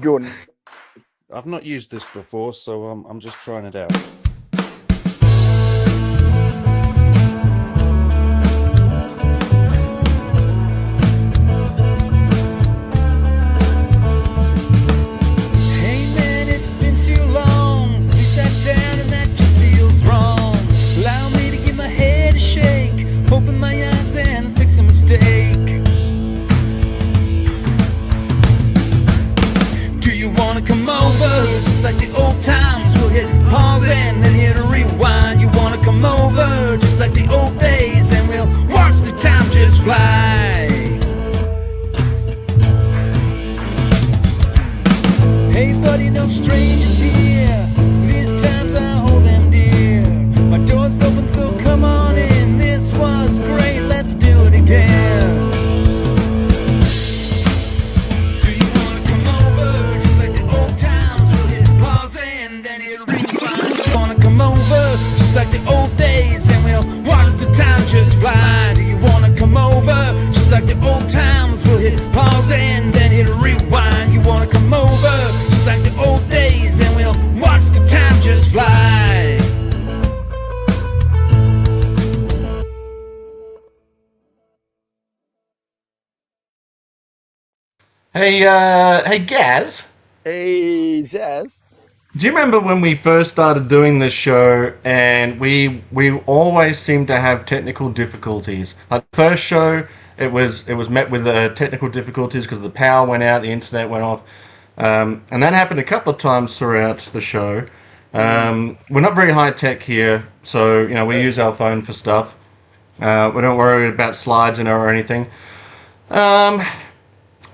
Go on. I've not used this before, so I'm just trying it out. Hey man, it's been too long since we sat down and that just feels wrong. Allow me to give my head a shake, open my eyes and fix a mistake. Do you wanna come over? Just like the old times, we'll hit pause and then hit a rewind. You wanna come over? Just like the old days, and we'll watch the time just fly. Hey buddy, no strangers here. These times I hold them dear. My door's open, so come on in. This was great, let's do it again. Do you wanna come over? Just like the old times, we'll hit pause and then hit rewind. You wanna come over? Just like the old days, and we'll watch the time just fly. Do you wanna come over? Just like the old times, we'll hit pause and then hit rewind. You wanna come over? Just like the old days, and we'll watch the time just fly. Hey, Gaz. Hey, Zaz. Do you remember when we first started doing this show, and we always seemed to have technical difficulties? Like the first show, it was met with technical difficulties because the power went out, the internet went off, and that happened a couple of times throughout the show. We're not very high tech here, so we use our phone for stuff. We don't worry about slides in it or anything.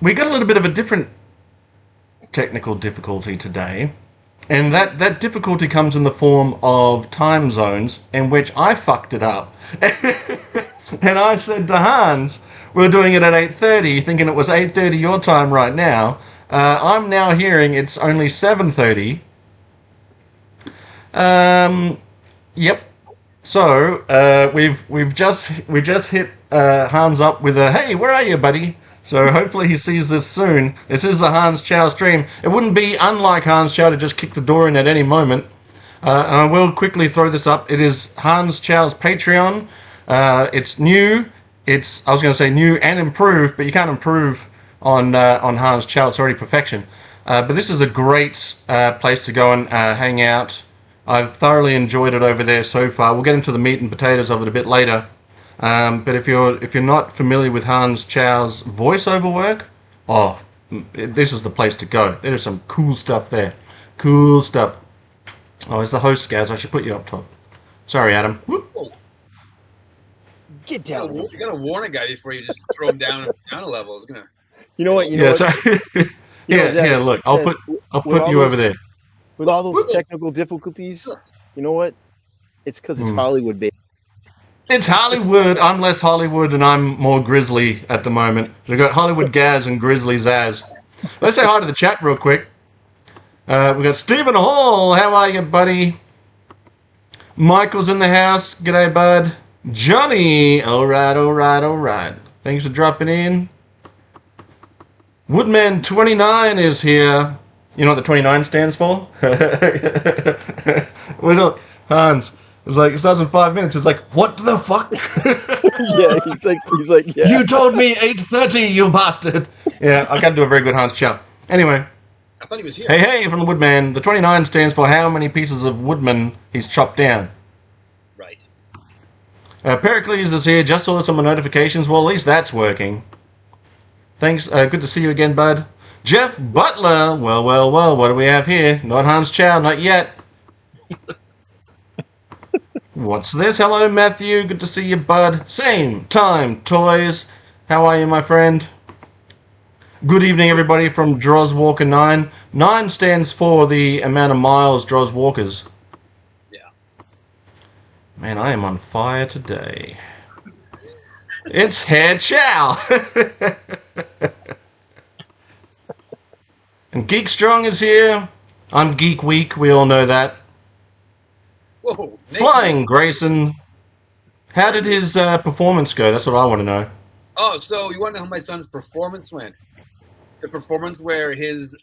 We got a little bit of a different technical difficulty today. And that difficulty comes in the form of time zones, in which I fucked it up. And I said to Hans, we're doing it at 8:30, thinking it was 8:30 your time right now. I'm now hearing it's only 7:30. Yep. So we've just hit Hans up with a, hey, where are you, buddy? So hopefully he sees this soon. This is the Hans Chow stream. It wouldn't be unlike Hans Chow to just kick the door in at any moment. And I will quickly throw this up. It is Hans Chow's Patreon. It's new. I was going to say new and improved, but you can't improve on Hans Chow. It's already perfection. But this is a great place to go and hang out. I've thoroughly enjoyed it over there so far. We'll get into the meat and potatoes of it a bit later. But if you're not familiar with Hans Chow's voiceover work, this is the place to go. There's some cool stuff there. Cool stuff. Oh, as the host, Gaz, I should put you up top. Sorry, Adam. Whoop. Get down. You gotta warn a guy before you just throw him down a level. It's gonna. You know what? Sorry. Yeah. Look, I'll put you over there. With all those technical difficulties, you know what? It's because it's Hollywood, baby. It's Hollywood. I'm less Hollywood and I'm more Grizzly at the moment. We've got Hollywood Gaz and Grizzly Zaz. Let's say hi to the chat real quick. We've got Stephen Hall. How are you, buddy? Michael's in the house. G'day, bud. Johnny. All right. Thanks for dropping in. Woodman29 is here. You know what the 29 stands for? Hans. It's like, it starts in 5 minutes. It's like, what the fuck? Yeah, he's like, yeah. You told me 8:30, you bastard. Yeah, I can't do a very good Hans Chow. Anyway. I thought he was here. Hey, from the Woodman. The 29 stands for how many pieces of woodman he's chopped down. Right. Pericles is here. Just saw some notifications. Well, at least that's working. Thanks. Good to see you again, bud. Jeff Butler. Well. What do we have here? Not Hans Chow. Not yet. What's this? Hello, Matthew. Good to see you, bud. Same time, toys. How are you, my friend? Good evening, everybody, from Droz Walker 9. 9 stands for the amount of miles Droz walkers. Yeah. Man, I am on fire today. It's Hair Chow. And Geek Strong is here. I'm Geek Week. We all know that. Whoa. Flying Grayson. How did his performance go? That's what I want to know. Oh, so you want to know how my son's performance went? the performance where his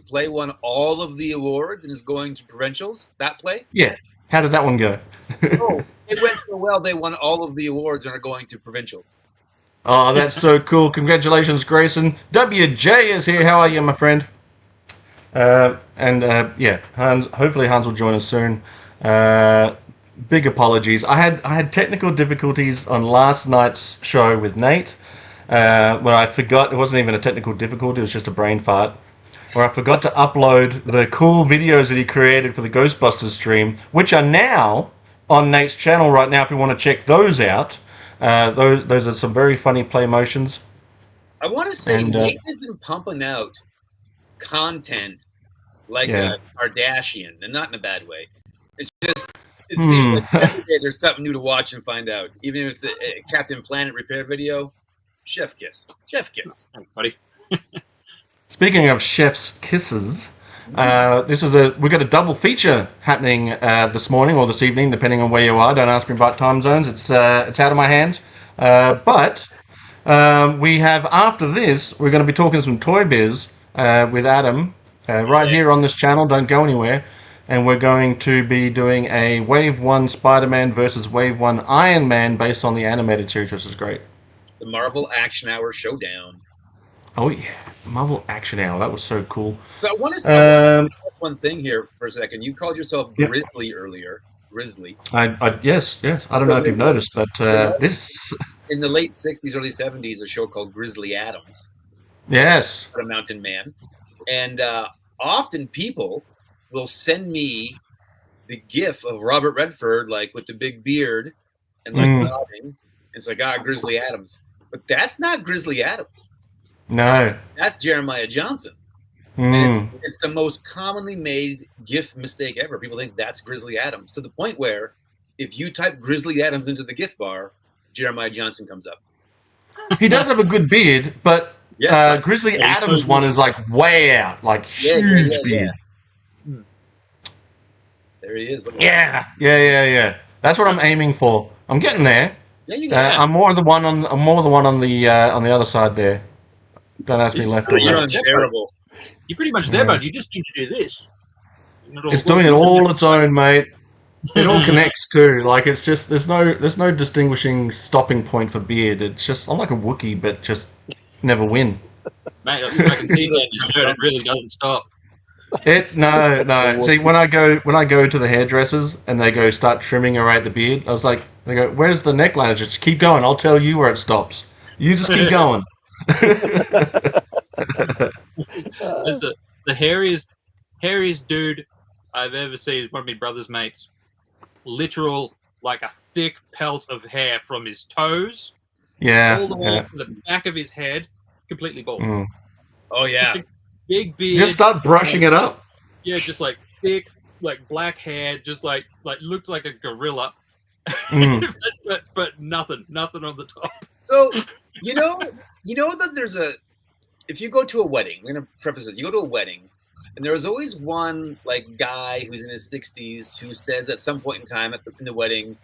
play won all of the awards and is going to provincials? That play? Yeah. How did that one go? Oh, it went so well. They won all of the awards and are going to provincials. Oh, that's so cool. Congratulations, Grayson. WJ is here. How are you, my friend? Yeah, Hans. Hopefully Hans will join us soon. Big apologies. I had technical difficulties on last night's show with Nate. When I forgot, it wasn't even a technical difficulty, it was just a brain fart, where I forgot to upload the cool videos that he created for the Ghostbusters stream, which are now on Nate's channel right now if you want to check those out. Those are some very funny play motions. I want to say Nate has been pumping out content like a Kardashian, and not in a bad way. It's just, it seems like every day there's something new to watch and find out. Even if it's a Captain Planet repair video, chef kiss. Chef kiss. Thanks, buddy. Speaking of chef's kisses, we've got a double feature happening this morning or this evening, depending on where you are. Don't ask me about time zones. It's out of my hands. But we have, after this, we're going to be talking some Toy Biz with Adam right here on this channel. Don't go anywhere. And we're going to be doing a Wave 1 Spider-Man versus Wave 1 Iron Man based on the animated series, which is great. The Marvel Action Hour Showdown. Oh, yeah. Marvel Action Hour. That was so cool. So I want to say one thing here for a second. You called yourself Grizzly earlier. Grizzly. Yes. I don't know if you've noticed, but this... In the late 60s, early 70s, a show called Grizzly Adams. Yes. A mountain man. And often people will send me the gif of Robert Redford, like with the big beard and like nodding. It's like, Grizzly Adams. But that's not Grizzly Adams. No. That's Jeremiah Johnson. And it's the most commonly made GIF mistake ever. People think that's Grizzly Adams, to the point where if you type Grizzly Adams into the GIF bar, Jeremiah Johnson comes up. He does have a good beard, but Grizzly Adams one is like way out, like huge beard. There he is. Yeah. That's what I'm aiming for. I'm getting there. Yeah, you got I'm more the one on the other side there. Don't ask me left or right. Terrible. You're pretty much there, bud. You just need to do this. It's doing it all its own, mate. It all connects too. Like it's just there's no distinguishing stopping point for beard. It's just I'm like a Wookiee, but just never win. Mate, at least I can see that in your shirt. It really doesn't stop. No. See, when I go to the hairdressers and they go start trimming away at the beard, they go, "Where's the neckline?" Just keep going. I'll tell you where it stops. You just keep going. Listen, the hairiest dude I've ever seen is one of my brother's mates. Literal, like a thick pelt of hair from his toes, all the way to the back of his head, completely bald. Oh yeah, big beard. Just start brushing it up. Yeah, just like thick, like black hair, just like looked like a gorilla, but nothing on the top. So you know that if you go to a wedding, we're gonna preface this. You go to a wedding, and there's always one like guy who's in his 60s who says at some point in time in the wedding,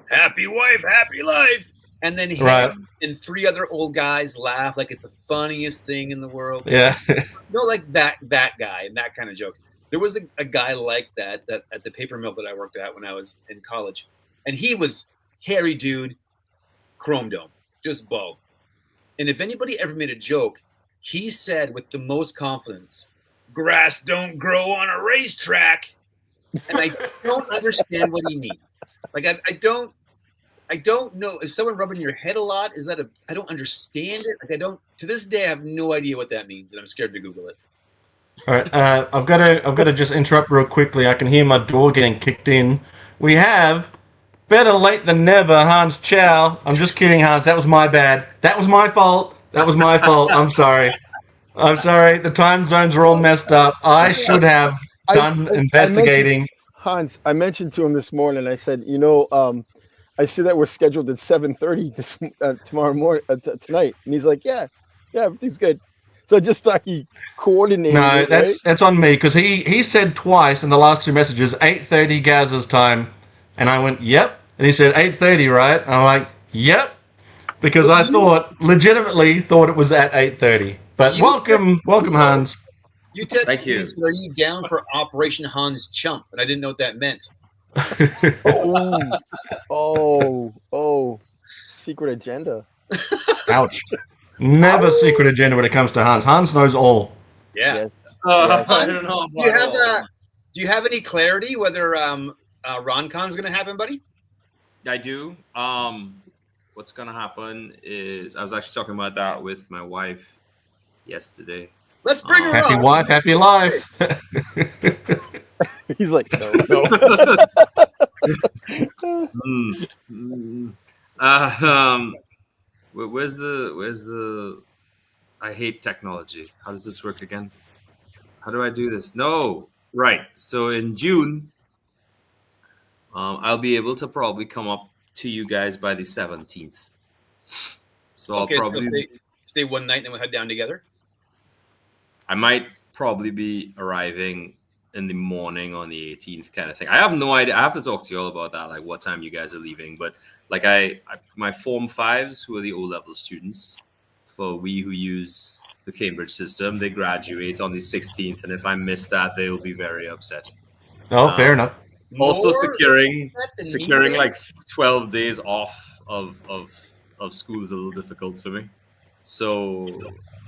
"Happy wife, happy life," and then him and three other old guys laugh like it's the funniest thing in the world. Yeah, like that guy and that kind of joke. There was a guy like that at the paper mill that I worked at when I was in college, and he was hairy dude, chrome dome, just bald. And if anybody ever made a joke, he said with the most confidence, "Grass don't grow on a racetrack." And I don't understand what he means. Like I don't know. Is someone rubbing your head a lot? Is that I don't understand it. Like to this day I have no idea what that means, and I'm scared to Google it. All right, I've got to just interrupt real quickly. I can hear my door getting kicked in. We have better late than never, Hans Chow. I'm just kidding, Hans. That was my bad. That was my fault. I'm sorry. The time zones are all messed up. I should have done investigating. Hans, I mentioned to him this morning. I said, I see that we're scheduled at 7:30 tomorrow morning tonight, and he's like, "Yeah, everything's good." So I just thought he coordinated. No, that's on me because he said twice in the last two messages 8:30 Gazz's I and I went, "Yep," and he said 8:30, right? And I'm like, "Yep," because I legitimately thought it was at 8:30. But You- welcome, Hans. You texted Thank me you. and said, "Are you down for Operation Hans Chump?" And I didn't know what that meant. Oh, secret agenda. Ouch. Never secret agenda when it comes to Hans. Hans knows all. Yeah. Yes. I Hans, don't know do you about have all. Do you have any clarity whether RonCon's going to happen, buddy? I do. What's gonna happen is I was actually talking about that with my wife yesterday. Let's bring her Happy on. wife, happy life. He's like, no. Where's the? I hate technology. How does this work again? How do I do this? No, right. So in June, I'll be able to probably come up to you guys by the 17th. So Okay, I'll probably so stay one night and then we'll head down together. I might probably be arriving in the morning on the 18th kind of thing. I have no idea. I have to talk to you all about that, like what time you guys are leaving. But like my Form 5s, who are the O-level students, for we who use the Cambridge system, they graduate on the 16th. And if I miss that, they will be very upset. Oh, fair enough. Also More securing than me. like 12 days off of school is a little difficult for me. So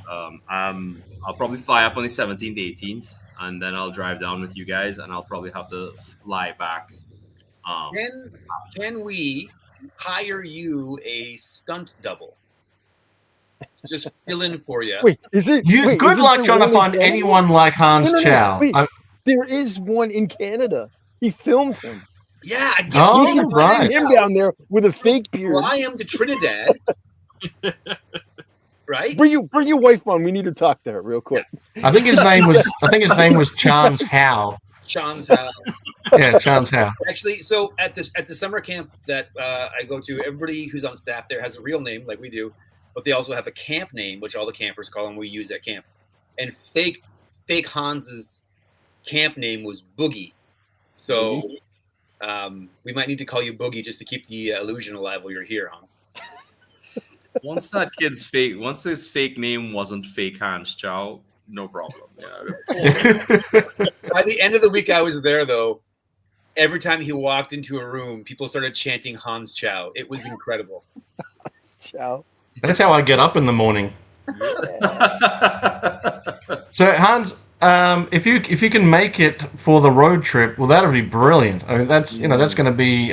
I'll probably fly up on the 17th, 18th, and then I'll drive down with you guys, and I'll probably have to fly back. Can we hire you a stunt double? Just fill in for you. Wait, is it? Good isn't luck there trying to one in find Canada? anyone like Hans No. Chow. Wait, there is one in Canada. He filmed him. Yeah, I Oh, You can right. find him down there with a fake beard. Fly him to Trinidad. Right? Bring your wife on. We need to talk to her real quick. I think his name was Hans Chow. Sean's house. Yeah, Hans Chow. Actually, so at the summer camp that I go to, everybody who's on staff there has a real name, like we do, but they also have a camp name, which all the campers call them. We use at camp. And fake Hans's camp name was Boogie. So we might need to call you Boogie just to keep the illusion alive while you're here, Hans. Once his fake name wasn't fake Hans Chow, no problem. Yeah. By the end of the week I was there, though, every time he walked into a room, people started chanting Hans Chow. It was incredible. Ciao. That's how I get up in the morning. So Hans, if you can make it for the road trip, well, that'll be brilliant. I mean, that's going to be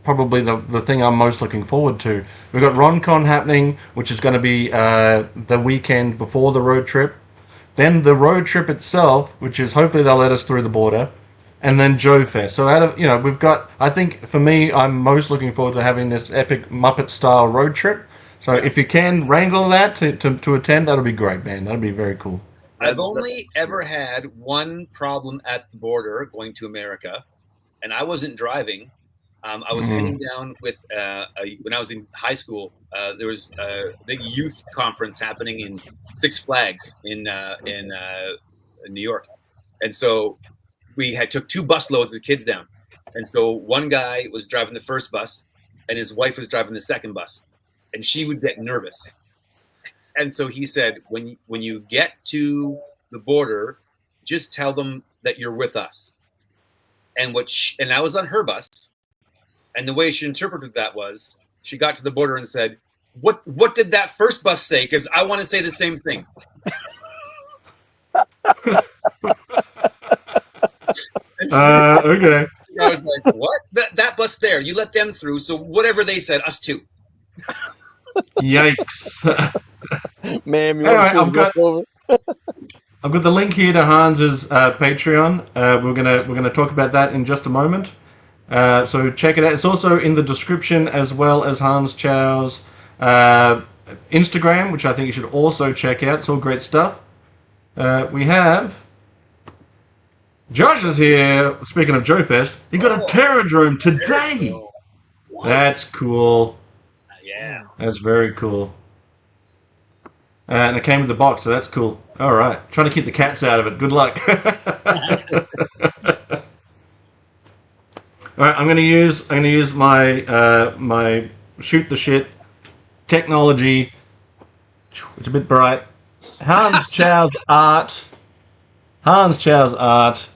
probably the thing I'm most looking forward to. We've got RonCon happening, which is going to be the weekend before the road trip. Then the road trip itself, which is hopefully they'll let us through the border, and then Joe Fest. So out of we've got. I think for me, I'm most looking forward to having this epic Muppet style road trip. So if you can wrangle that to attend, that'll be great, man. That'll be very cool. I've only ever had one problem at the border going to America, and I wasn't driving. I was heading down with when I was in high school. There was a big youth conference happening in Six Flags in New York, and so we took 2 bus loads of kids down. And so one guy was driving the first bus, and his wife was driving the second bus, and she would get nervous. And so he said, when you get to the border, just tell them that you're with us. And and I was on her bus. And the way she interpreted that was, she got to the border and said, "What did that first bus say? Because I want to say the same thing." Okay. I was like, "What? That bus there? You let them through? So whatever they said, us too." Yikes. Ma'am, you All want right, to I've got- over? I've got the link here to Hans's Patreon. We're gonna talk about that in just a moment. So check it out. It's also in the description, as well as Hans Chow's Instagram, which I think you should also check out. It's all great stuff. We have Josh is here. Speaking of Joe Fest, he got a Terradrome today. That's cool. Yeah. That's very cool. And it came with the box, so that's cool. All right, trying to keep the cats out of it. Good luck. All right, I'm going to use my my shoot the shit technology. It's a bit bright. Hans Chow's art. Hans Chow's art.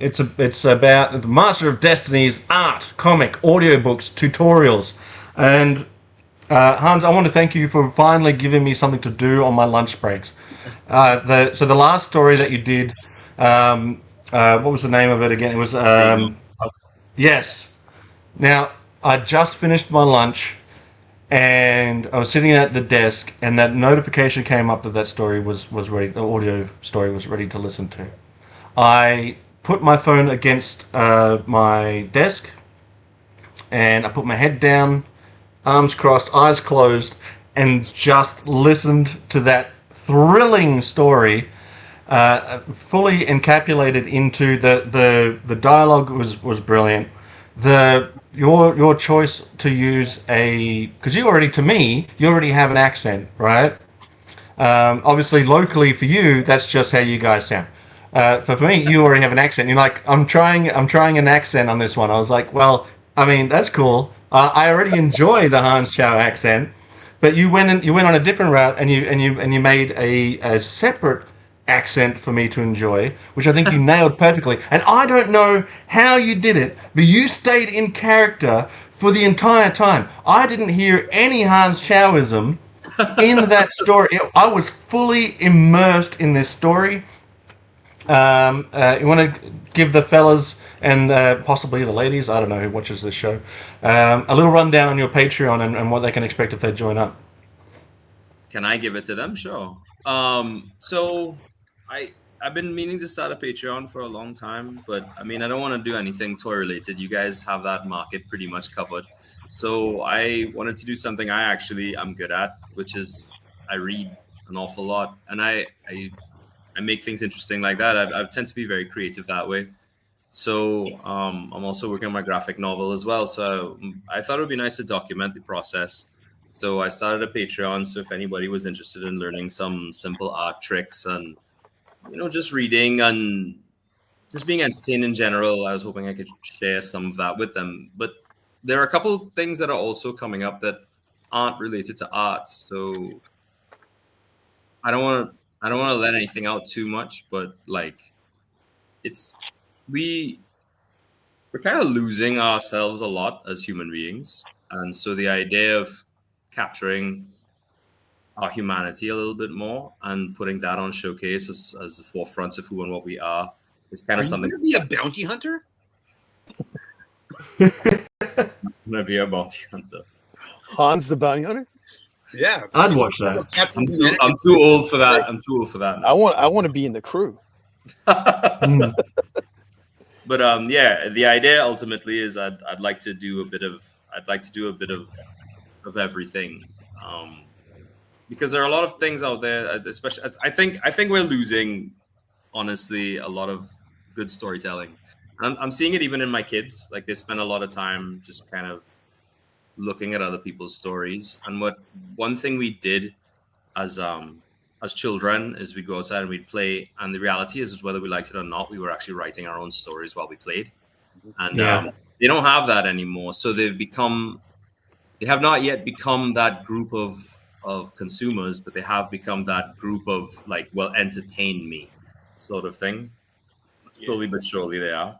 It's about the Master of Destiny's art, comic, audiobooks, tutorials, and Hans, I want to thank you for finally giving me something to do on my lunch breaks. So the last story that you did, what was the name of it again? It was yes. Now I just finished my lunch, and I was sitting at the desk, and that notification came up that story was ready. The audio story was ready to listen to. I put my phone against my desk, and I put my head down, arms crossed, eyes closed, and just listened to that thrilling story, fully encapsulated into the dialogue was brilliant. Your choice to use because you already have an accent, right? Obviously, locally for you, that's just how you guys sound. For me, you already have an accent. You're like, I'm trying an accent on this one. I was like, well, I mean, that's cool. I already enjoy the Hans Chow accent, but you went on a different route, and you made a separate accent for me to enjoy, which I think you nailed perfectly. And I don't know how you did it, but you stayed in character for the entire time. I didn't hear any Hans Chowism in that story. I was fully immersed in this story. You want to give the fellas and possibly the ladies, I don't know who watches this show, a little rundown on your Patreon and what they can expect if they join up? Can I give it to them? Sure. So I've been meaning to start a Patreon for a long time, but I mean, I don't want to do anything toy related. You guys have that market pretty much covered. So I wanted to do something I'm good at, which is I read an awful lot, and I make things interesting like that. I tend to be very creative that way. So I'm also working on my graphic novel as well. So I thought it would be nice to document the process. So I started a Patreon. So if anybody was interested in learning some simple art tricks and, just reading and just being entertained in general, I was hoping I could share some of that with them. But there are a couple things that are also coming up that aren't related to art. So I don't want to let anything out too much, but like we're kind of losing ourselves a lot as human beings. And so the idea of capturing our humanity a little bit more and putting that on showcase as the forefront of who and what we are is kind of something. Are you going to be a bounty hunter? I'm going to be a bounty hunter. Hans the bounty hunter? Yeah. I'd watch that. I'm too old for that. I'm too old for that. I want to be in the crew. But yeah, the idea ultimately is I'd like to do a bit of everything, because there are a lot of things out there. Especially, I think we're losing, honestly, a lot of good storytelling. And I'm seeing it even in my kids. Like they spend a lot of time just kind of looking at other people's stories. And one thing we did as children is we'd go outside and we'd play, and the reality is whether we liked it or not, we were actually writing our own stories while we played. And they don't have that anymore. So they have not yet become that group of consumers, but they have become that group of like, well, entertain me sort of thing. Slowly but surely they are.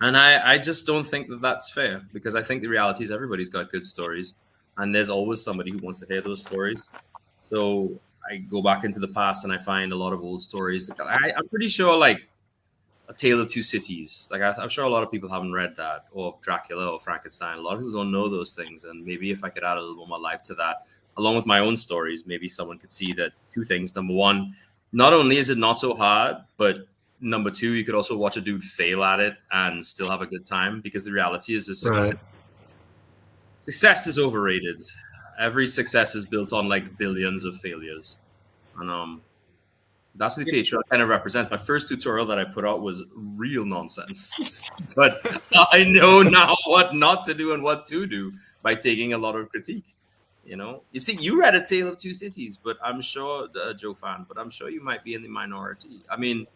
And I just don't think that that's fair, because I think the reality is everybody's got good stories, and there's always somebody who wants to hear those stories. So I go back into the past and I find a lot of old stories that I'm pretty sure, like A Tale of Two Cities. Like I'm sure a lot of people haven't read that, or Dracula or Frankenstein. A lot of people don't know those things, and maybe if I could add a little more life to that, along with my own stories, maybe someone could see that two things. Number one, not only is it not so hard, but number two, you could also watch a dude fail at it and still have a good time, because the reality is success is overrated. Every success is built on like billions of failures. And that's what the Patreon kind of represents. My first tutorial that I put out was real nonsense. But I know now what not to do and what to do by taking a lot of critique. You see, you read A Tale of Two Cities, but I'm sure, Joe fan, but I'm sure you might be in the minority. I mean,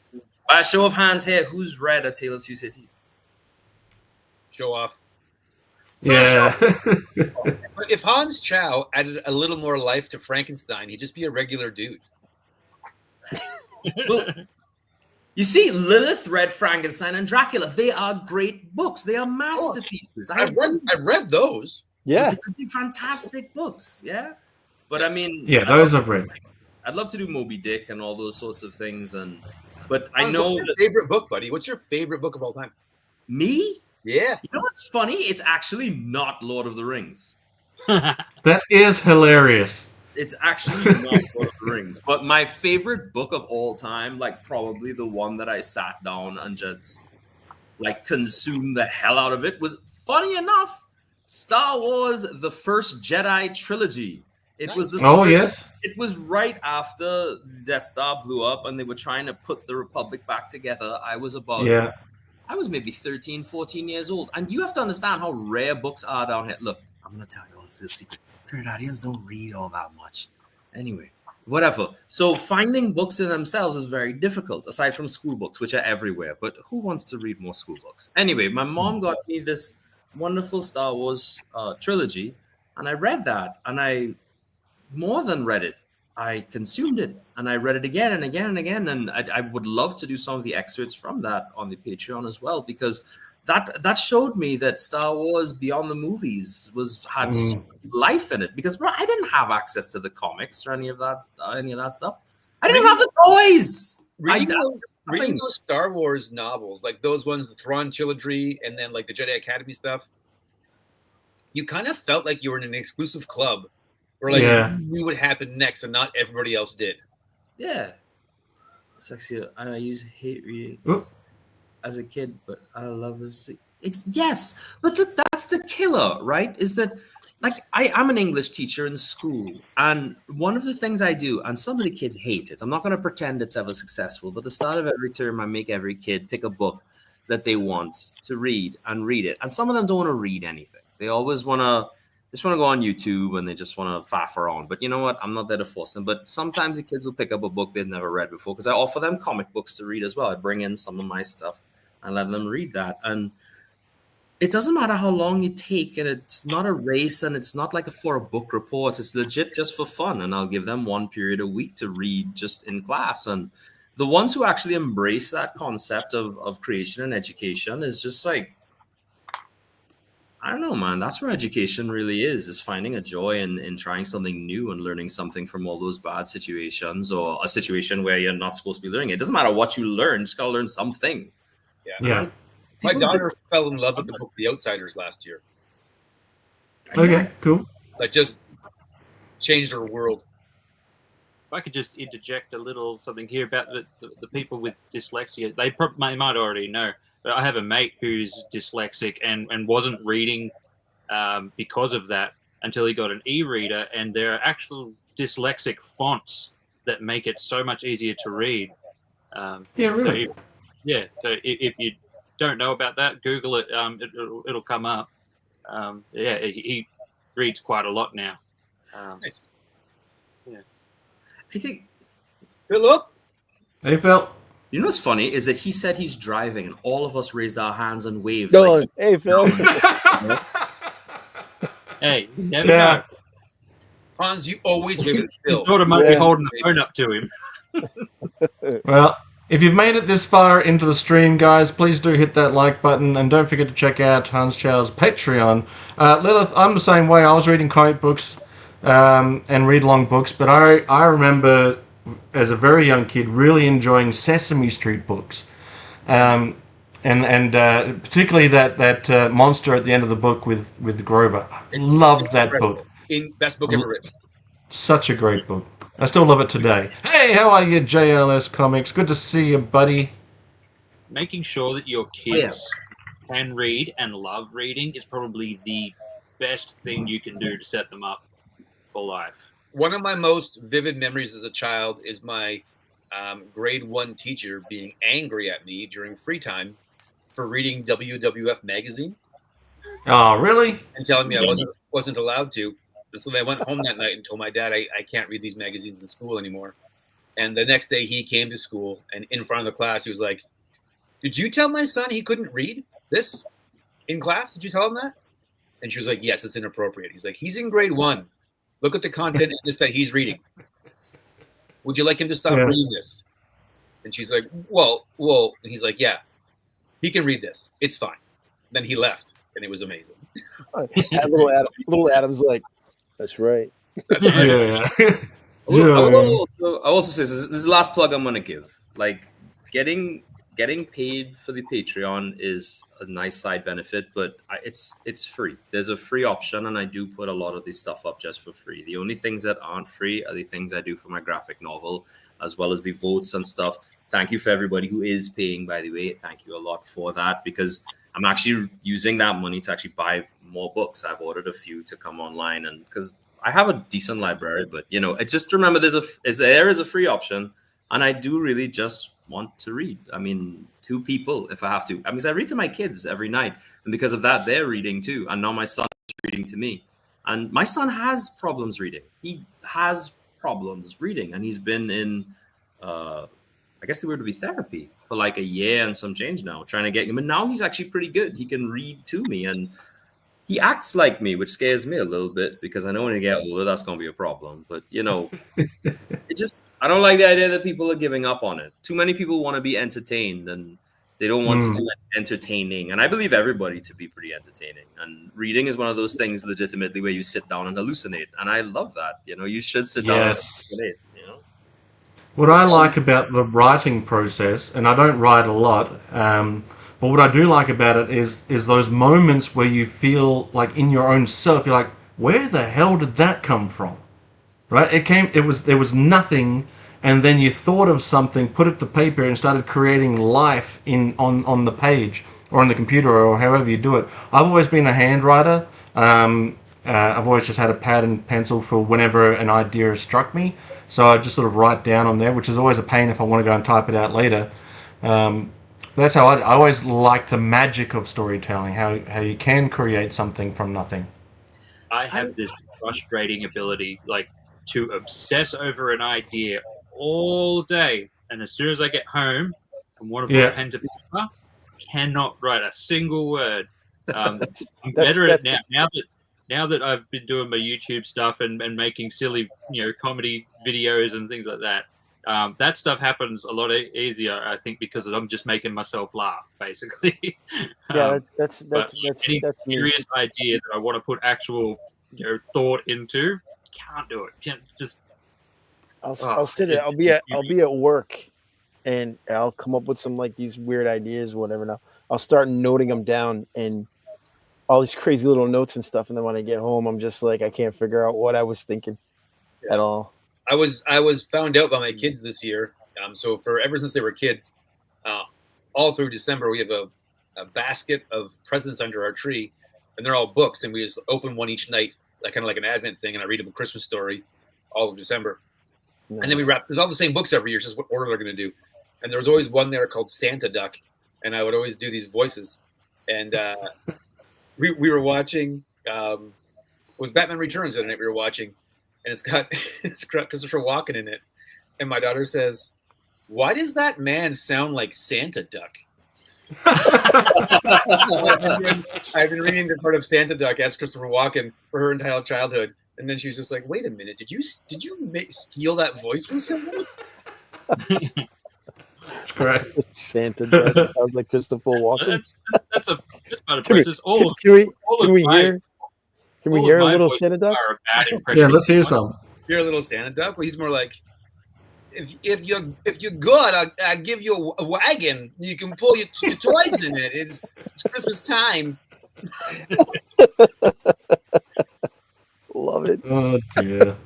by a show of hands here, who's read A Tale of Two Cities? Show off. Yeah. But if Hans Chow added a little more life to Frankenstein, he'd just be a regular dude. Well, you see, Lilith read Frankenstein and Dracula. They are great books. They are masterpieces. I've read those. Yeah. They're fantastic books. Yeah, but I mean, Yeah, those I've read. I'd love to do Moby Dick and all those sorts of things. But I Hans, know what's your favorite book, buddy? What's your favorite book of all time? me. Yeah. You know what's funny? It's actually not Lord of the Rings. That is hilarious. It's actually not Lord of the Rings. But my favorite book of all time, like probably the one that I sat down and just like consumed the hell out of it, was, funny enough, Star Wars: The First Jedi Trilogy. It was the Oh, yes. It was right after Death Star blew up and they were trying to put the Republic back together. I was maybe 13, 14 years old. And you have to understand how rare books are down here. Look, I'm going to tell you all this secret. Trinidadians don't read all that much. Anyway, whatever. So finding books in themselves is very difficult, aside from school books, which are everywhere. But who wants to read more school books? Anyway, my mom got me this wonderful Star Wars trilogy. And I read that. And I more than read it. I consumed it, and I read it again and again and again. And I would love to do some of the excerpts from that on the Patreon as well, because that showed me that Star Wars beyond the movies had so much life in it. Because bro, I didn't have access to the comics or any of that stuff. I didn't even have the toys. Reading those Star Wars novels, like those ones, the Thrawn trilogy, and then like the Jedi Academy stuff, you kind of felt like you were in an exclusive club. Or like you knew what happened next, and not everybody else did. Yeah, sexy. I used to hate reading as a kid, but I love it. It's yes, but that's the killer, right? Is that like I'm an English teacher in school, and one of the things I do, and some of the kids hate it. I'm not going to pretend it's ever successful, but at the start of every term, I make every kid pick a book that they want to read and read it. And some of them don't want to read anything. They always want to. Just want to go on YouTube and they just want to faff around. But you know what? I'm not there to force them. But sometimes the kids will pick up a book they've never read before because I offer them comic books to read as well. I bring in some of my stuff and let them read that. And it doesn't matter how long you take, and it's not a race, and it's not like for a book report. It's legit just for fun. And I'll give them one period a week to read just in class. And the ones who actually embrace that concept of creation and education is just like, I don't know, man. That's where education really is finding a joy in trying something new and learning something from all those bad situations, or a situation where you're not supposed to be learning. It doesn't matter what you learn, you just got to learn something. Yeah. My daughter fell in love with the book The Outsiders last year. Okay, cool. That just changed her world. If I could just interject a little something here about the people with dyslexia. They might already know. But I have a mate who's dyslexic and wasn't reading because of that until he got an e-reader, and there are actual dyslexic fonts that make it so much easier to read. Really? So if you don't know about that, Google it. It'll come up. He reads quite a lot now. Nice. Yeah. I think, Philip? Hey, Phil. you know what's funny is that he said he's driving, and all of us raised our hands and waved. Go like on. Hey, Phil. Hey, you never know. Hans, you always wave at His Phil. daughter might be Yeah. holding the phone up to him. Well, if you've made it this far into the stream, guys, please do hit that like button, and don't forget to check out Hans Chow's Patreon. Lilith, I'm the same way. I was reading comic books and read-along books, but I remember as a very young kid really enjoying Sesame Street books, and particularly that monster at the end of the book with Grover. Loved that book. Best book ever written. Such a great book. I still love it today. Hey, how are you, JLS Comics? Good to see you, buddy. Making sure that your kids can read and love reading is probably the best thing you can do to set them up for life. One of my most vivid memories as a child is my grade 1 teacher being angry at me during free time for reading WWF magazine Oh, really? and telling me I wasn't allowed to. And so I went home that night and told my dad I can't read these magazines in school anymore. And the next day he came to school, and in front of the class he was like, "Did you tell my son he couldn't read this in class? Did you tell him that?" And she was like, yes, it's inappropriate. He's like, he's in grade 1. Look at the content in this that he's reading. Would you like him to stop reading this? And she's like, well. And he's like, yeah, he can read this. It's fine. Then he left, and it was amazing. Little Adam's like, that's right. Yeah. I will also say this is the last plug I'm gonna give. Like getting paid for the Patreon is a nice side benefit, but it's free. There's a free option, and I do put a lot of this stuff up just for free. The only things that aren't free are the things I do for my graphic novel, as well as the votes and stuff. Thank you for everybody who is paying, by the way. Thank you a lot for that, because I'm actually using that money to actually buy more books. I've ordered a few to come online, and because I have a decent library, but I just remember there is a free option, and I do really just want to read. I mean, 2 people if I have to. I mean, I read to my kids every night, and because of that, they're reading too. And now my son is reading to me, and my son has problems reading. He has problems reading, and he's been in, I guess the word would be therapy for like a year and some change now, trying to get him. And now he's actually pretty good. He can read to me, and he acts like me, which scares me a little bit, because I know when I get older, that's going to be a problem. But, I don't like the idea that people are giving up on it. Too many people want to be entertained, and they don't want to do entertaining. And I believe everybody to be pretty entertaining. And reading is one of those things legitimately where you sit down and hallucinate. And I love that. You should sit down and hallucinate. What I like about the writing process, and I don't write a lot, but what I do like about it is those moments where you feel like in your own self, you're like, where the hell did that come from? Right? There was nothing, and then you thought of something, put it to paper, and started creating life on the page or on the computer or however you do it. I've always been a hand writer. I've always just had a pad and pencil for whenever an idea has struck me. So I just sort of write down on there, which is always a pain if I want to go and type it out later. That's how I always like the magic of storytelling, how you can create something from nothing. I have this frustrating ability, like, to obsess over an idea all day, and as soon as I get home and want to put pen to paper, cannot write a single word. I'm better at it now that I've been doing my YouTube stuff and making silly, comedy videos and things like that. That stuff happens a lot easier, I think, because I'm just making myself laugh, basically. That's any serious idea that I want to put actual, thought into, can't do it. Can't just. I'll be at work, and I'll come up with some like these weird ideas, whatever. Now I'll start noting them down and all these crazy little notes and stuff, and then when I get home, I'm just like, I can't figure out what I was thinking at all. I was found out by my kids this year. So ever since they were kids, all through December, we have a basket of presents under our tree, and they're all books, and we just open one each night, like kind of like an Advent thing, and I read them a Christmas story all of December. Nice. And then we wrap. There's all the same books every year, just what order they're going to do. And there was always one there called Santa Duck, and I would always do these voices. And we were watching. It was Batman Returns the other night we were watching, and it's got Christopher Walken in it. And my daughter says, "Why does that man sound like Santa Duck?" I've been reading the part of Santa Duck as Christopher Walken for her entire childhood, and then she was just like, "Wait a minute, did you steal that voice from somebody?" That's great. Santa Duck sounds like Christopher Walken. That's about a process. Can we hear a little Santa Duck? Yeah, let's hear some. Hear a little Santa Duck? Well, he's more like, if you're good, I'll give you a wagon. You can pull your toys in it. It's Christmas time. Love it. Oh dear.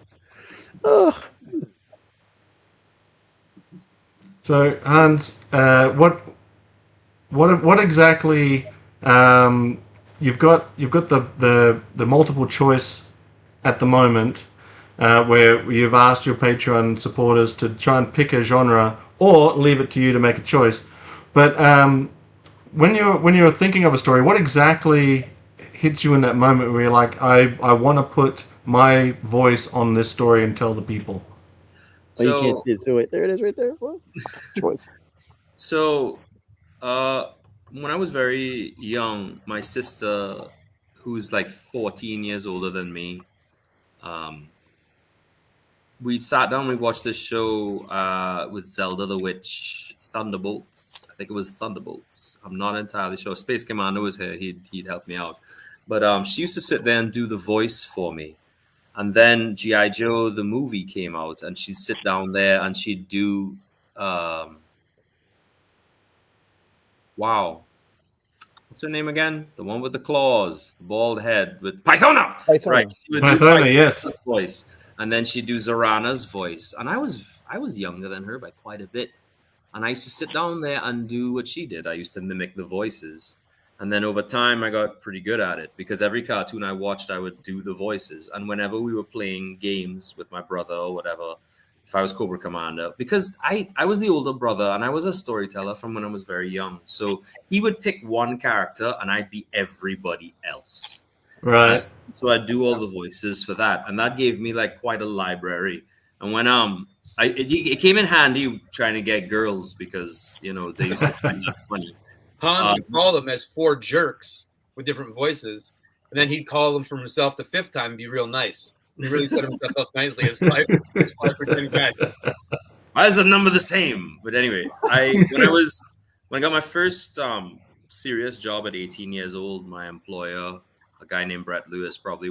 So Hans, what exactly? You've got the multiple choice at the moment, where you've asked your Patreon supporters to try and pick a genre or leave it to you to make a choice. But when you're thinking of a story, what exactly hits you in that moment where you're like, I want to put my voice on this story and tell the people? You can't do it. There it is, right there. Well, choice. So, when I was very young, my sister, who's like 14 years older than me. We sat down, we watched this show with Zelda the Witch, Thunderbolts. I think it was Thunderbolts. I'm not entirely sure. Space Commander was here. He'd help me out. But she used to sit there and do the voice for me. And then G.I. Joe, the movie, came out, and she'd sit down there and she'd do, wow. What's her name again? The one with the claws, the bald head with Pythona. Right. She would do Pythona, yes. voice. And then she'd do Zorana's voice. And I was younger than her by quite a bit. And I used to sit down there and do what she did. I used to mimic the voices. And then over time, I got pretty good at it because every cartoon I watched, I would do the voices. And whenever we were playing games with my brother or whatever, if I was Cobra Commander, because I was the older brother and I was a storyteller from when I was very young. So he would pick one character and I'd be everybody else. Right. So I'd do all the voices for that. And that gave me like quite a library. And when it came in handy trying to get girls because, you know, they used to find that funny. Hans would call them as 4 jerks with different voices, and then he'd call them for himself the 5th time and be real nice. He really set himself up nicely as 5 for 10 guys. Why is the number the same? But anyways, when I got my first serious job at 18 years old, my employer, a guy named Brett Lewis, probably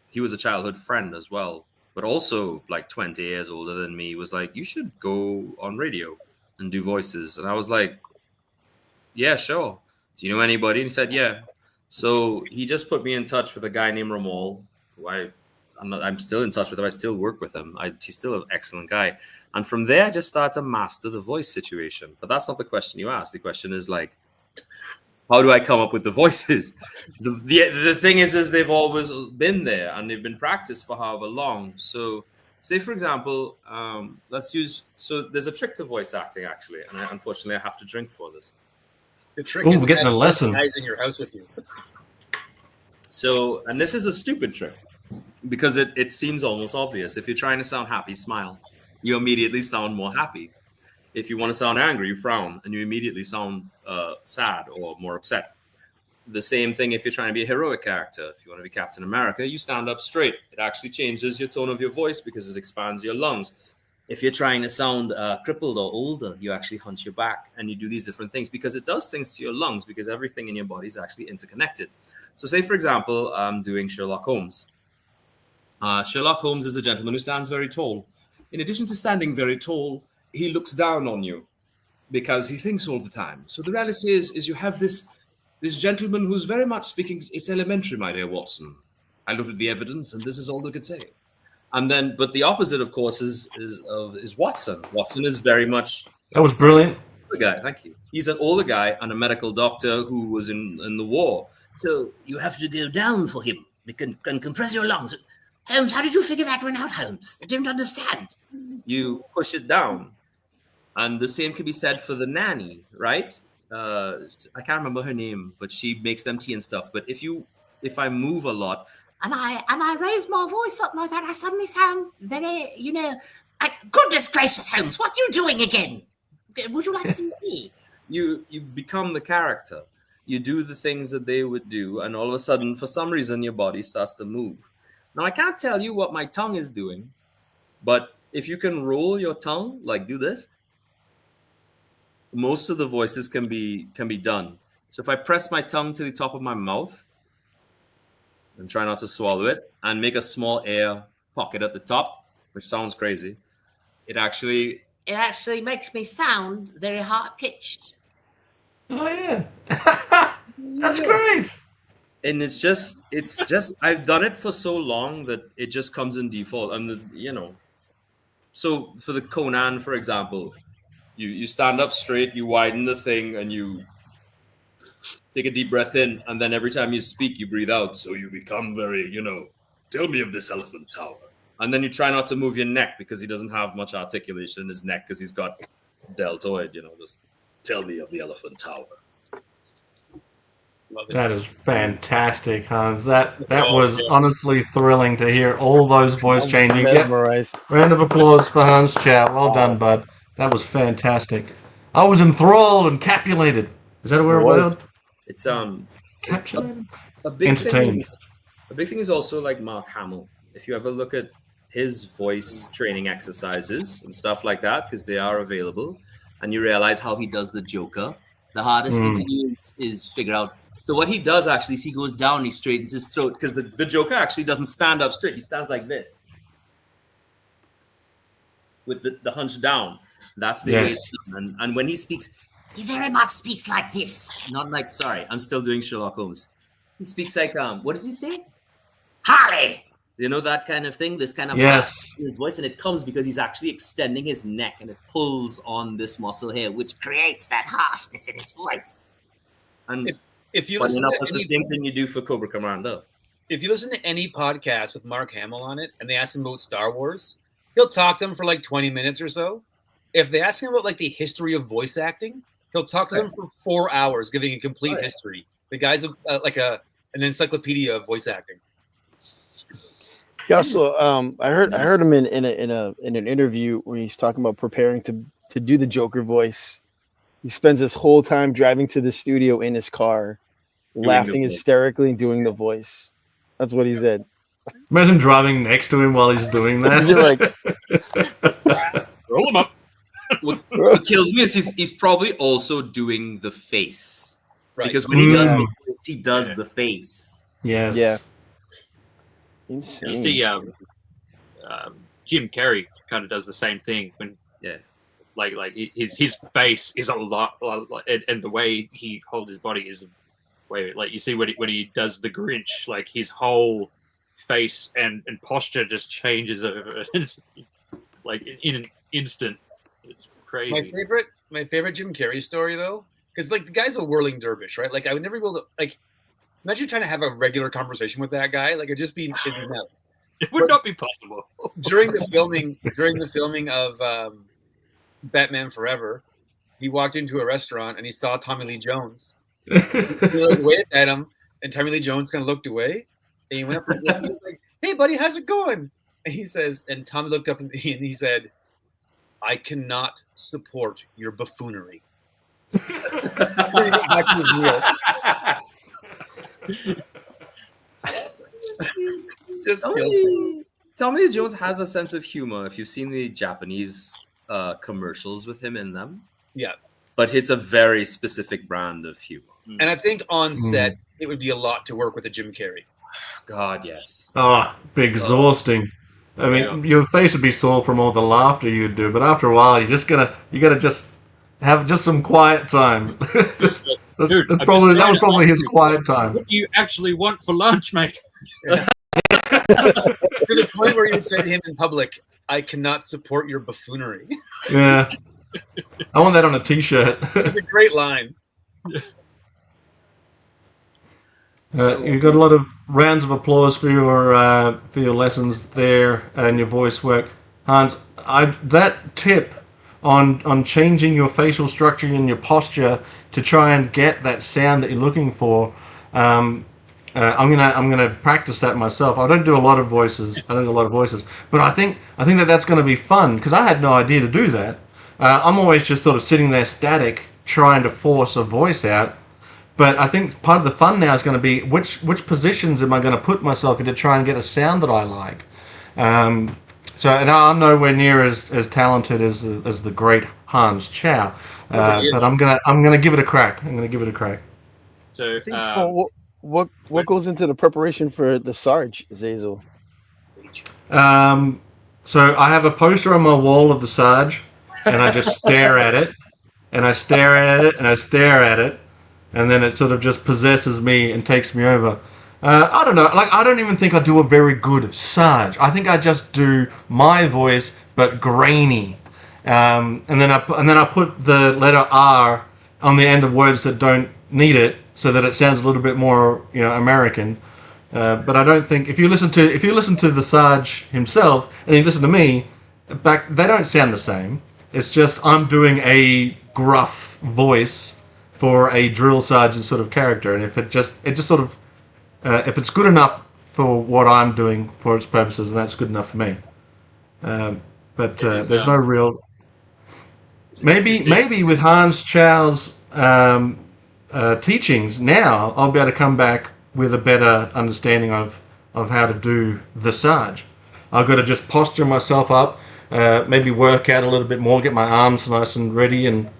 he was a childhood friend as well, but also like 20 years older than me, was like, you should go on radio and do voices. And I was like, yeah, sure. Do you know anybody? And he said, yeah. So he just put me in touch with a guy named Ramal, who I'm still in touch with him. I still work with him. He's still an excellent guy. And from there, I just started to master the voice situation. But that's not the question you asked. The question is like, how do I come up with the voices? The thing is they've always been there and they've been practiced for however long. So say, for example, so there's a trick to voice acting, actually. And unfortunately, I have to drink for this. The trick Ooh, is we're getting a lesson. guys in your house with you. So, and this is a stupid trick because it seems almost obvious. If you're trying to sound happy, smile. You immediately sound more happy. If you want to sound angry, you frown, and you immediately sound sad or more upset. The same thing if you're trying to be a heroic character. If you want to be Captain America, you stand up straight. It actually changes your tone of your voice because it expands your lungs. If you're trying to sound crippled or older, you actually hunch your back and you do these different things because it does things to your lungs because everything in your body is actually interconnected. So say, for example, I'm doing Sherlock Holmes. Sherlock Holmes is a gentleman who stands very tall. In addition to standing very tall, he looks down on you because he thinks all the time. So the reality is you have this gentleman who's very much speaking. It's elementary, my dear Watson. I looked at the evidence and this is all they could say. And then, but the opposite, of course, is Watson. Watson is very much That was brilliant. the guy. Thank you. He's an older guy and a medical doctor who was in the war. So you have to go down for him. You can compress your lungs. Holmes, how did you figure that one out, Holmes? I don't understand. You push it down. And the same can be said for the nanny, right? I can't remember her name, but she makes them tea and stuff. But if I move a lot, and I raise my voice up like that, I suddenly sound very, like, goodness gracious, Holmes, what are you doing again? Would you like some tea? You become the character. You do the things that they would do, and all of a sudden, for some reason, your body starts to move. Now, I can't tell you what my tongue is doing, but if you can roll your tongue, like do this, most of the voices can be done. So if I press my tongue to the top of my mouth and try not to swallow it and make a small air pocket at the top, which sounds crazy, it actually makes me sound very high-pitched. Oh, yeah. That's great. And it's just I've done it for so long that it just comes in default. And so for the Conan, for example, you stand up straight, you widen the thing, and you take a deep breath in, and then every time you speak, you breathe out. So you become very, tell me of this elephant tower. And then you try not to move your neck because he doesn't have much articulation in his neck because he's got deltoid, just tell me of the elephant tower. That is fantastic, Hans. That was honestly thrilling to hear all those voice changes. Mesmerized. Round of applause for Hans Chow. Well done, bud. That was fantastic. I was enthralled and capulated. Is that a word? was. It's Capulated? a big thing entertained. is a big thing is also like Mark Hamill. If you ever look at his voice training exercises and stuff like that, because they are available, and you realize how he does the Joker, the hardest thing to do is figure out. So what he does actually is he goes down, he straightens his throat, because the Joker actually doesn't stand up straight. He stands like this with the hunch down. That's the way it's done. And when he speaks, he very much speaks like this. Not like, sorry, I'm still doing Sherlock Holmes. He speaks like, what does he say? Harley! You know, that kind of thing, this kind of harsh in his voice, and it comes because he's actually extending his neck, and it pulls on this muscle here, which creates that harshness in his voice. And if you funny listen enough, to that's the same thing you do for Cobra Commander. If you listen to any podcast with Mark Hamill on it, and they ask him about Star Wars, he'll talk to them for like 20 minutes or so. If they ask him about like the history of voice acting, he'll talk to them for 4 hours, giving a complete history. The guy's like an encyclopedia of voice acting. Yeah, so I heard him in an interview where he's talking about preparing to do the Joker voice. He spends his whole time driving to the studio in his car, laughing hysterically and doing the voice. That's what he said. Imagine driving next to him while he's doing that. You're like, roll him up. What kills me is he's probably also doing the face. Right. Because when he does the face, he does the face. Yes. yeah. Insane. You see, Jim Carrey kind of does the same thing when, like his face is a lot, and the way he holds his body is, like you see when he does the Grinch, like his whole face and posture just changes over. It's like in an instant. It's crazy. My favorite Jim Carrey story though, because like the guy's a whirling dervish, right? Like I would never be able to like. Imagine trying to have a regular conversation with that guy. Like it'd be nuts. It would not be possible. During the filming of Batman Forever, he walked into a restaurant and he saw Tommy Lee Jones. He like, waved at him, and Tommy Lee Jones kind of looked away. And he went up to him and he was like, "Hey, buddy, how's it going?" And he says, and Tommy looked up and he said, "I cannot support your buffoonery." Back to his meal. Tommy Lee Jones has a sense of humor. If you've seen the Japanese commercials with him in them, but it's a very specific brand of humor. And I think on set it would be a lot to work with a Jim Carrey. God, yes. Oh, be exhausting. I mean, your face would be sore from all the laughter you'd do, but after a while, you gotta just have just some quiet time. Dude, that was probably his quiet time. What do you actually want for lunch, mate? To the point where you would say to him in public, "I cannot support your buffoonery." Yeah. I want that on a t-shirt. It's a great line. You got a lot of rounds of applause for your lessons there and your voice work. Hans, that tip on changing your facial structure and your posture to try and get that sound that you're looking for. I'm gonna practice that myself. I don't do a lot of voices. But I think that's going to be fun because I had no idea to do that. I'm always just sort of sitting there static, trying to force a voice out. But I think part of the fun now is going to be which positions am I going to put myself in to try and get a sound that I like. So and I'm nowhere near as talented as the great Hans Chow, but I'm gonna give it a crack. So what goes into the preparation for the Sarge, Zazel? So I have a poster on my wall of the Sarge, and I just stare at it, and I stare at it, and I stare at it, and then it sort of just possesses me and takes me over. I don't know. Like I don't even think I do a very good Sarge. I think I just do my voice, but grainy. And then I put the letter R on the end of words that don't need it, so that it sounds a little bit more, American. But I don't think if you listen to the Sarge himself and you listen to me, they don't sound the same. It's just I'm doing a gruff voice for a drill sergeant sort of character, and if it's good enough for what I'm doing for its purposes, then that's good enough for me. But there's no real. Maybe with Hans Chow's teachings now, I'll be able to come back with a better understanding of how to do the Sarge. I've got to just posture myself up, maybe work out a little bit more, get my arms nice and ready, and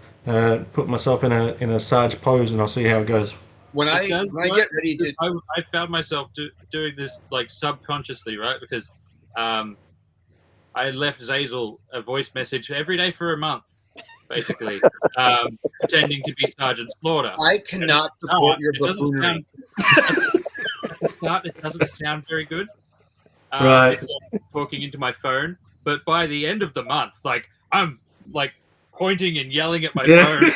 put myself in a Sarge pose, and I'll see how it goes. When I get ready to, I found myself doing this like subconsciously, right? Because I left Zazel a voice message every day for a month, basically, pretending to be Sergeant Slaughter. I cannot support your buffoonery. At the start, it doesn't sound very good, Right. because I'm talking into my phone. But by the end of the month, like I'm like pointing and yelling at my phone.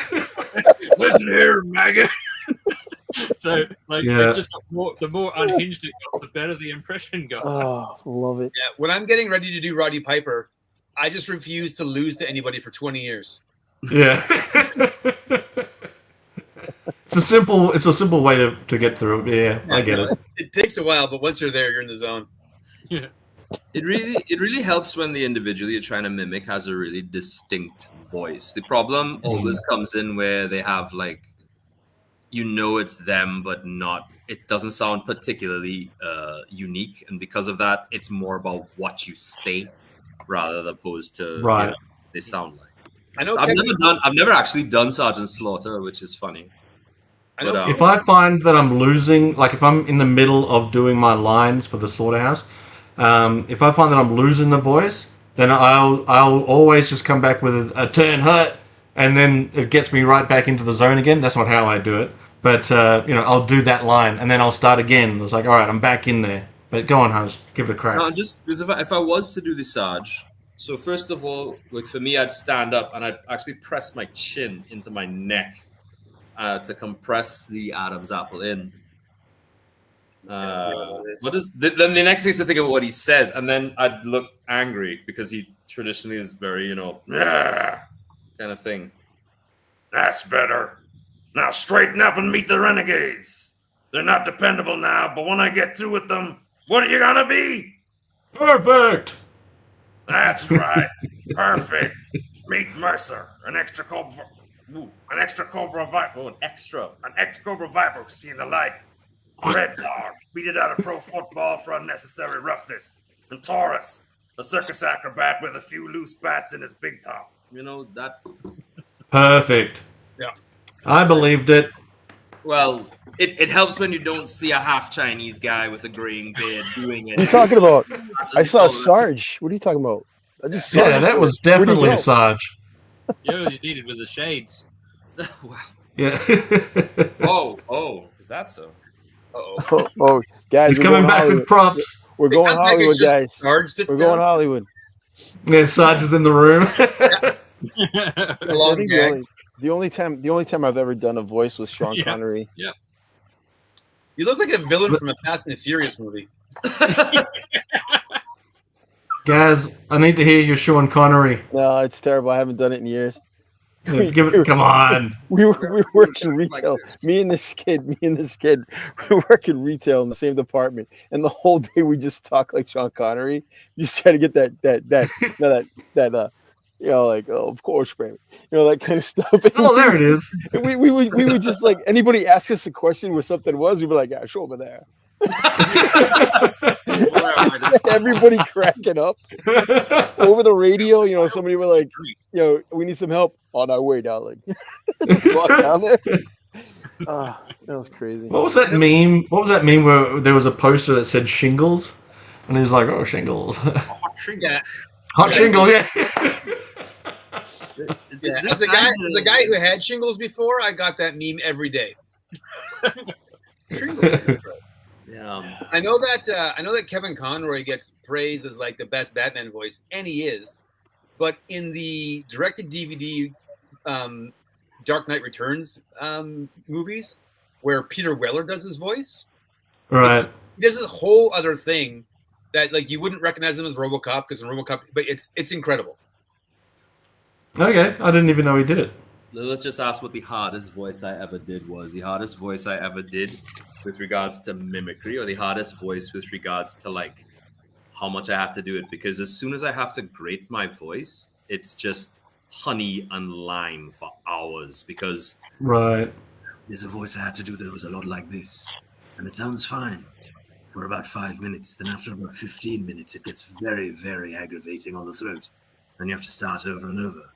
Listen here, maggot. So like Yeah. it just got the more unhinged it got, the better the impression got. Oh, love it. Yeah, when I'm getting ready to do Roddy Piper, I just refuse to lose to anybody for 20 years. Yeah. It's a simple way to get through it. Yeah, I get it. It takes a while, but once you're there, you're in the zone. Yeah. It really helps when the individual you're trying to mimic has a really distinct voice. The problem always comes in where they have like, it's them, but it doesn't sound particularly unique, and because of that, it's more about what you say rather than opposed to Right. they sound like. I know. I've never actually done Sergeant Slaughter, which is funny. I know. If I find that I'm losing, like if I'm in the middle of doing my lines for the slaughterhouse, if I find that I'm losing the voice, then I'll always just come back with a turn hut, and then it gets me right back into the zone again. That's not how I do it, but I'll do that line, and then I'll start again. It's like, all right, I'm back in there. But go on, Hans, give it a crack. No, just because if I was to do the Sarge, so first of all, like for me, I'd stand up and I'd actually press my chin into my neck to compress the Adam's apple in. Then the next thing is to think of what he says, and then I'd look angry because he traditionally is very, kind of thing. That's better. Now straighten up and meet the renegades. They're not dependable now, but when I get through with them, what are you gonna be? Perfect. That's right. Perfect. Meet Mercer, an ex-Cobra Viper seeing the light. Red Dog, beat it out of pro football for unnecessary roughness. And Taurus, a circus acrobat with a few loose bats in his big top. That. Perfect. Yeah. I believed it. Well, it helps when you don't see a half Chinese guy with a graying beard doing it. What are you talking about? I saw Sarge. What are you talking about? I just saw Yeah, that was definitely a Sarge. You needed was the shades. Wow. Yeah. Oh, is that so? Oh, guys, He's we're coming going back Hollywood. with props. We're going Hollywood, just guys. Sarge sits We're down. going Hollywood. Yeah, Sarge is in the room. A I long think gag. the only time I've ever done a voice was Sean Yeah. Connery. You look like a villain from a Fast and the Furious movie. Gaz, I need to hear your Sean Connery. No, it's terrible. I haven't done it in years. Give it. Come on. We were working retail. Me and this kid, we work in retail in the same department, and the whole day we just talk like Sean Connery. Just try to get like, oh, of course, baby, that kind of stuff. Oh, there it is. And we would just like anybody ask us a question where something was, we'd be like, yeah, show over there. Everybody cracking up over the radio. Somebody were like, we need some help on our way, darling. Walk down there. That was crazy. What was that meme? What was that meme where there was a poster that said shingles? And he was like, oh, shingles. Hot shingle. Hot shingle, yeah. As a guy who had shingles before, I got that meme every day. Shingles. Yeah. I know that Kevin Conroy gets praised as like the best Batman voice, and he is. But in the directed DVD Dark Knight Returns movies, where Peter Weller does his voice, Right. this is a whole other thing that like you wouldn't recognize him as RoboCop because in RoboCop, but it's incredible. Okay, I didn't even know he did it. Let's just ask what the hardest voice I ever did was. The hardest voice I ever did with regards to mimicry, or the hardest voice with regards to like how much I had to do it. Because as soon as I have to grate my voice, it's just honey and lime for hours. Because Right. there's a voice I had to do that was a lot like this. And it sounds fine for about 5 minutes. Then after about 15 minutes, it gets very, very aggravating on the throat. And you have to start over and over.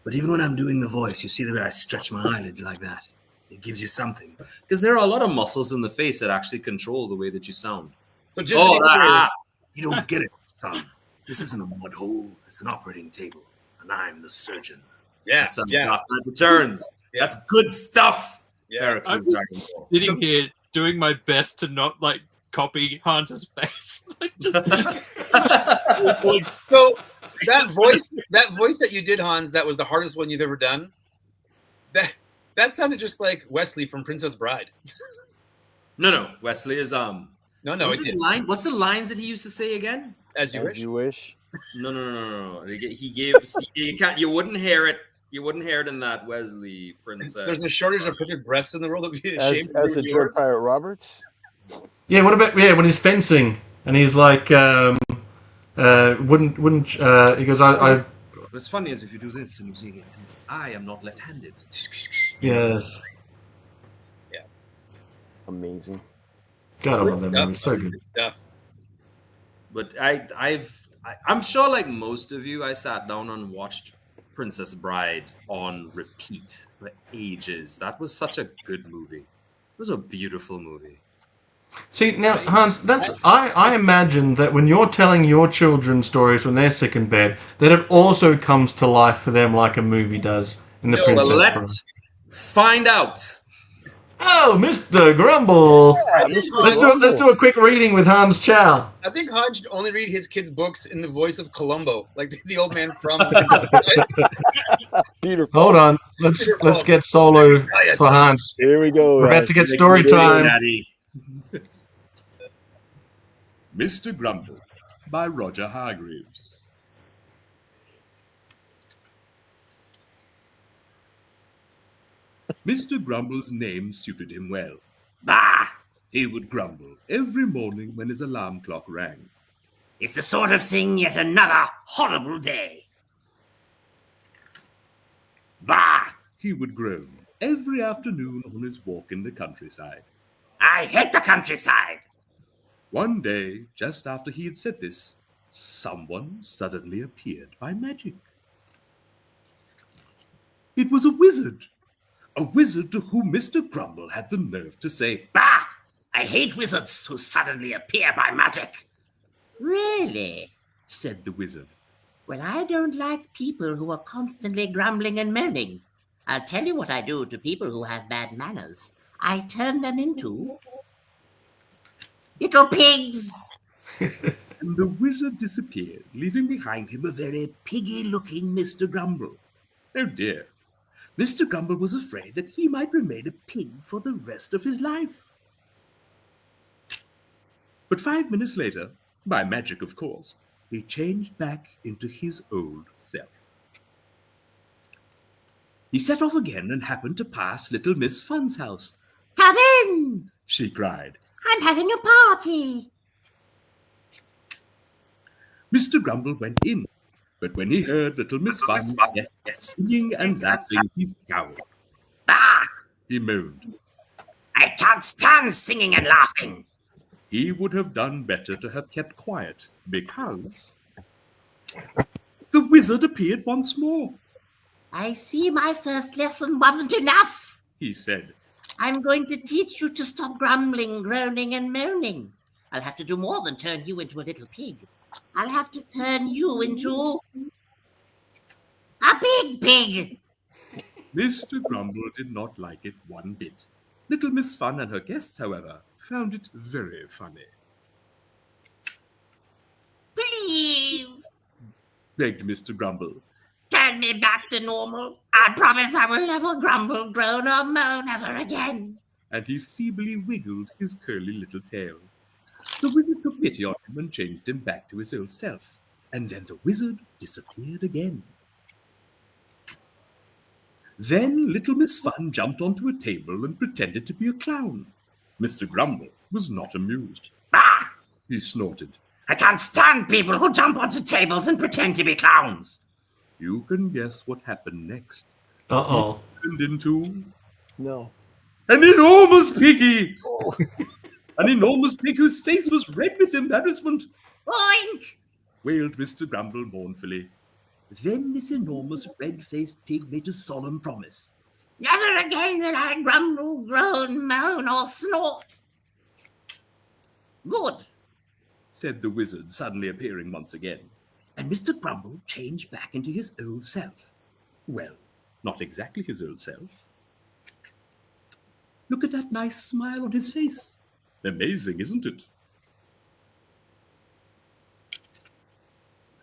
But even when I'm doing the voice, you see the way I stretch my eyelids like that. It gives you something. Because there are a lot of muscles in the face that actually control the way that you sound. So just to be clear, You don't get it, son. This isn't a mud hole. It's an operating table. And I'm the surgeon. yeah, That's yeah, Dark Knight Returns. Yeah. That's good stuff. yeah. Heracles I'm just Dragon Ball. sitting here doing my best to not like copy Hans's face. Like just So that voice that you did, Hans, that was the hardest one you've ever done. That sounded just like Wesley from Princess Bride. No. Wesley is No, What's it his did. line? What's the lines that he used to say again? As you As wish. you wish. No. He gave. You can't. You wouldn't hear it. You wouldn't hear it in that Wesley Princess. There's a shortage of perfect breasts in the world. That would be As, ashamed as a George Pirate Roberts. Yeah, what about when he's fencing and he's like, wouldn't he goes, I What's funny is if you do this and you sing it, and I am not left-handed. yes. Amazing. God, I Good love that stuff, movie. So good good. stuff. But I'm sure, like most of you, I sat down and watched Princess Bride on repeat for ages. That was such a good movie. It was a beautiful movie. See now, Hans, that's I imagine that when you're telling your children stories when they're sick in bed, that it also comes to life for them like a movie does in the No, Princess Well, Bride. let's find out. Oh, Mr. Grumble! Yeah, Let's do a quick reading with Hans Chow. I think Hans should only read his kids' books in the voice of Columbo, like the old man from. Peter. Hold on, let's get solo yes. for Hans. Here we go. We're about to get story time. Mr. Grumble by Roger Hargreaves. Mr. Grumble's name suited him well. Bah! He would grumble every morning when his alarm clock rang. It's the sort of thing yet another horrible day. Bah! He would groan every afternoon on his walk in the countryside. I hate the countryside. One day, just after he had said this, someone suddenly appeared by magic. It was a wizard to whom Mr. Grumble had the nerve to say, Bah! I hate wizards who suddenly appear by magic. Really? said the wizard. Well, I don't like people who are constantly grumbling and moaning. I'll tell you what I do to people who have bad manners. I turn them into little pigs. And the wizard disappeared, leaving behind him a very piggy-looking Mr. Grumble. Oh dear. Mr. Grumble was afraid that he might remain a pig for the rest of his life. But 5 minutes later, by magic of course, he changed back into his old self. He set off again and happened to pass little Miss Fun's house. Come in! She cried. I'm having a party. Mr. Grumble went in, but when he heard little Miss Fun singing and laughing, he scowled. Bah! He moaned. I can't stand singing and laughing. He would have done better to have kept quiet, because the wizard appeared once more. I see my first lesson wasn't enough. He said. I'm going to teach you to stop grumbling, groaning, and moaning. I'll have to do more than turn you into a little pig. I'll have to turn you into a big pig. Mr. Grumble did not like it one bit. Little Miss Fun and her guests, however, found it very funny. Please, Begged Mr. Grumble. turn me back to normal. I promise I will never grumble, groan, or moan ever again. And he feebly wiggled his curly little tail. The wizard took pity on him and changed him back to his old self. And then the wizard disappeared again. Then little Miss Fun jumped onto a table and pretended to be a clown. Mr. Grumble was not amused. Bah! He snorted. I can't stand people who jump onto tables and pretend to be clowns. You can guess what happened next. Uh-oh. Turned into No. an enormous piggy. An enormous pig whose face was red with embarrassment. Oink! Wailed Mr. Grumble mournfully. Then this enormous red-faced pig made a solemn promise. Never again will I grumble, groan, moan, or snort. Good, said the wizard, suddenly appearing once again. And Mr. Grumble changed back into his old self. Well, not exactly his old self. Look at that nice smile on his face. Amazing, isn't it?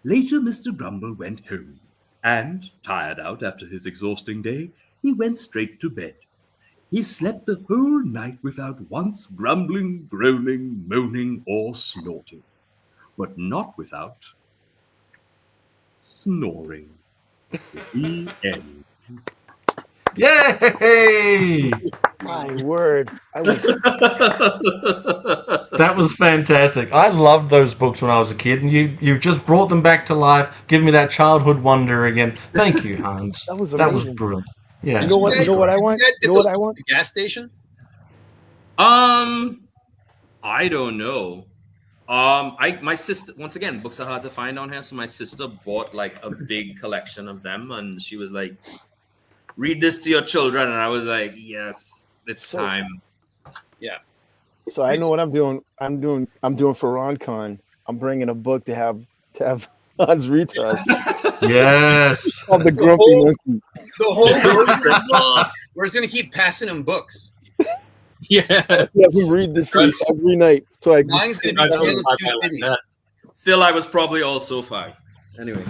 Later, Mr. Grumble went home, and, tired out after his exhausting day, he went straight to bed. He slept the whole night without once grumbling, groaning, moaning, or snorting, but not without snoring. The end. Yay! My word. That was fantastic. I loved those books when I was a kid, and you just brought them back to life, giving me that childhood wonder again. Thank you, Hans. That was That was amazing. brilliant. Yeah. You know what I want? You know what I want? At the gas station? I don't know. My sister, once again, books are hard to find on here, so my sister bought like a big collection of them, and she was like, "Read this to your children," and I was like, "Yes, it's time." Yeah. So I know what I'm doing. I'm doing for RonCon. I'm bringing a book to have Hans read to us. Yes. Of the grumpy monkey. The whole we're just gonna keep passing him books. Yeah. We read this every night. So I Mine's gonna be Tale of Two Cities. Phil, I was probably also 5. Anyway.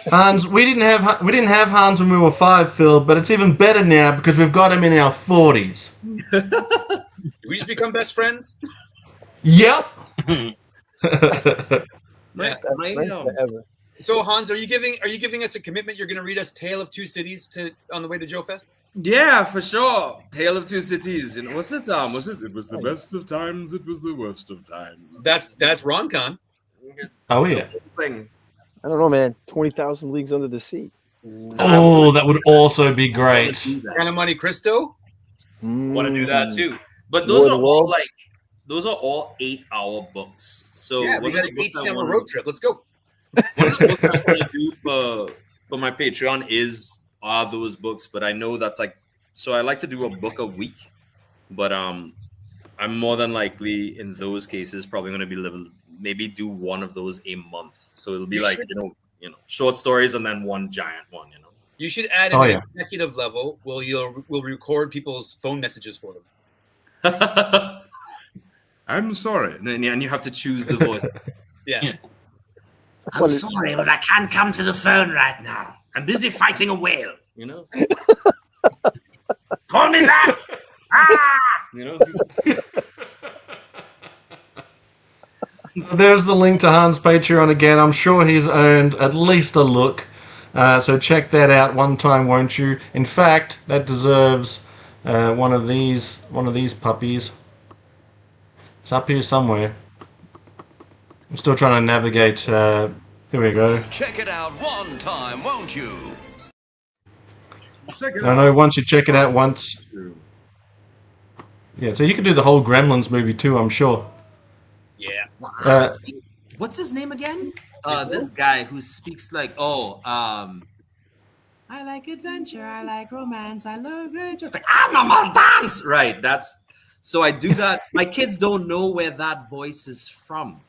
Hans, we didn't have Hans when we were 5, Phil, but it's even better now because we've got him in our 40s. Did we just become best friends? Yep. So Hans, are you giving us a commitment? You're going to read us Tale of Two Cities on the way to Joe Fest? Yeah, for sure. Tale of Two Cities. You know, what's it? Was it? It was the best of times. It was the worst of times. That's RonCon. Oh yeah. Thing. I don't know, man. 20,000 Leagues Under the Sea. Oh, that would also be great. Kind of Monte Cristo. Want to do that too? But those are all 8-hour books. So yeah, we got an 8-hour road trip. Let's go. One of the books I want to do for my Patreon are those books, but I know that's like, so I like to do a book a week, but I'm more than likely in those cases probably going to be maybe do one of those a month. So it'll be you know short stories and then one giant one. You know, you should add an executive level. We'll record people's phone messages for them. I'm sorry, and you have to choose the voice. Yeah. I'm sorry, but I can't come to the phone right now. I'm busy fighting a whale. You know. Call me back. You know. There's the link to Hans' Patreon again. I'm sure he's earned at least a look. So check that out one time, won't you? In fact, that deserves one of these puppies. It's up here somewhere. I'm still trying to navigate. Here we go. Check it out one time, won't you? I know once you check it out once. Yeah, so you could do the whole Gremlins movie too, I'm sure. Yeah. What's his name again? This guy who speaks like, I like adventure, I like romance, I love adventure. Like, animal dance! Right, so I do that. My kids don't know where that voice is from.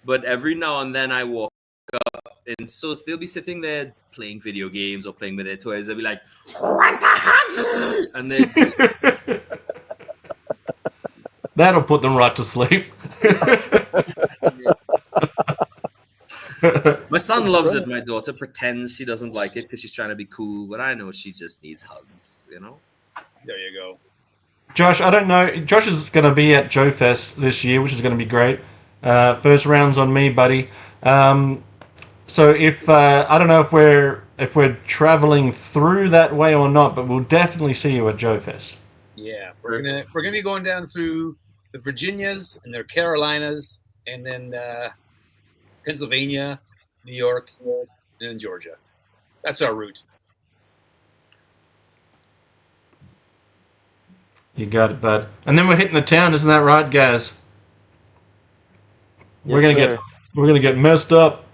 But every now and then I walk up, and so they'll be sitting there playing video games or playing with their toys. They'll be like, "What's a hug?" And then that'll put them right to sleep. My son loves it. My daughter pretends she doesn't like it because she's trying to be cool, but I know she just needs hugs. You know. There you go. Josh, I don't know. Josh is going to be at Joe Fest this year, which is going to be great. First round's on me, buddy. So if I don't know if we're traveling through that way or not, but we'll definitely see you at Joe Fest. Yeah, we're gonna be going down through the Virginias and the Carolinas, and then Pennsylvania, New York, and then Georgia. That's our route. You got it, bud. And then we're hitting the town, isn't that right, Gaz? we're gonna get messed up.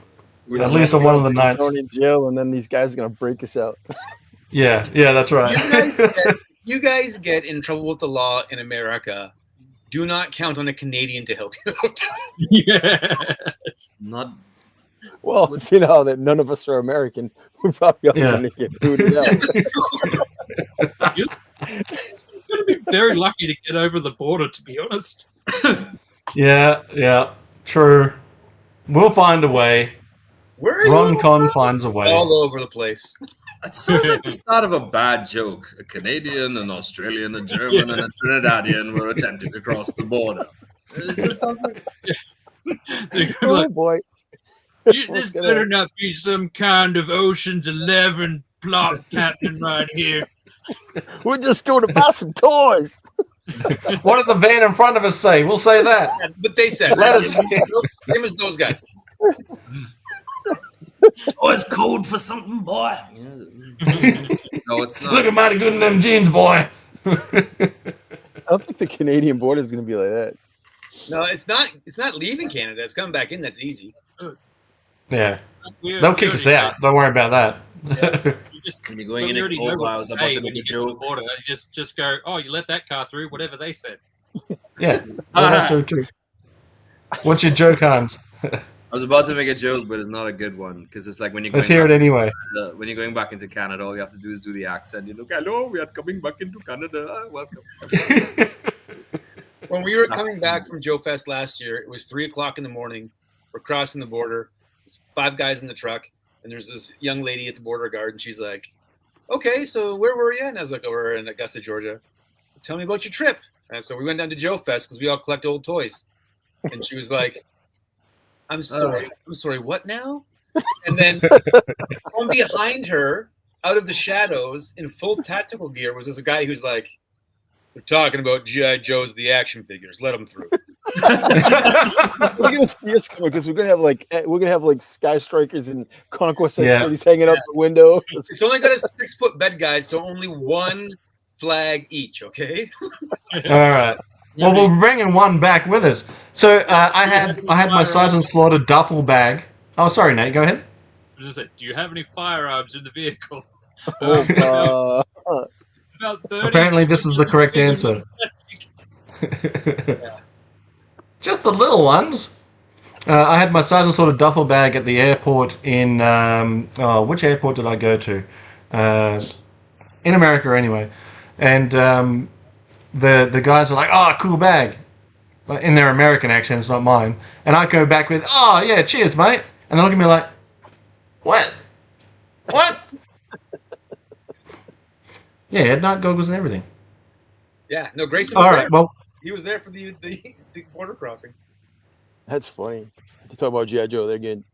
At least on one of the nights. Thrown in jail, and then these guys are gonna break us out. Yeah, that's right. You guys get in trouble with the law in America. Do not count on a Canadian to help you out. Yes. Not. Well, you know that none of us are American. We're probably all gonna get booted out. You're going to be very lucky to get over the border, to be honest. Yeah, true. We'll find a way. Where are Ron Con finds a way. All over the place. It sounds like the start of a bad joke. A Canadian, an Australian, a German, and a Trinidadian were attempting to cross the border. It just sounds like. Oh boy. This better not be some kind of Ocean's 11 plot captain right here. We're just going to buy some toys. What did the van in front of us say? We'll say that. Yeah, but they said Let us. Same as those guys. Oh, it's code for something, boy. No, it's not. Looking mighty good in them jeans, boy. I don't think the Canadian border is going to be like that. No, it's not. It's not leaving Canada. It's coming back in. That's easy. Yeah, they'll kick us out. Don't worry about that. Yeah. When you're going in cold, I was about to make a joke. Border, just go. Oh, you let that car through. Whatever they said. Yeah, also true. What's your joke, Hans? I was about to make a joke, but it's not a good one because it's like when you're going. Let's hear it anyway. When you're going back into Canada, all you have to do is do the accent. You look, hello, we are coming back into Canada. Welcome. When we were coming back from Joe Fest last year, it was 3:00 in the morning. We're crossing the border. There's 5 guys in the truck, and there's this young lady at the border guard, and she's like, "Okay, so where were you?" And I was like, "Over in Augusta, Georgia." "Tell me about your trip." And so we went down to Joe Fest because we all collect old toys. And she was like, I'm sorry, what now? And then from behind her, out of the shadows, in full tactical gear, was this guy who's like, "They're talking about G.I. Joe's, the action figures. Let them through." We're gonna see us coming because we're gonna have like Sky Strikers and Conquest studies hanging out the window. It's only got a 6-foot bed, guys, so only 1 flag each. Okay. All right. Well, we're bringing one back with us. So I had my Sergeant Slaughter duffel bag. Oh, sorry, Nate. Go ahead. I just said, do you have any firearms in the vehicle? Oh, About 30. Apparently, this is the correct answer. Just the little ones. I had my Sergeant Slaughter duffel bag at the airport in which airport did I go to? In America, anyway. And the guys are like, "Oh, cool bag," in their American accents, not mine. And I go back with, "Oh yeah, cheers, mate." And they look at me like, "What? What?" Yeah, head night goggles and everything. Yeah, no, Grayson was All there. right, well, He was there for the border crossing. that's funny. You talk about G.I. Joe, they're good.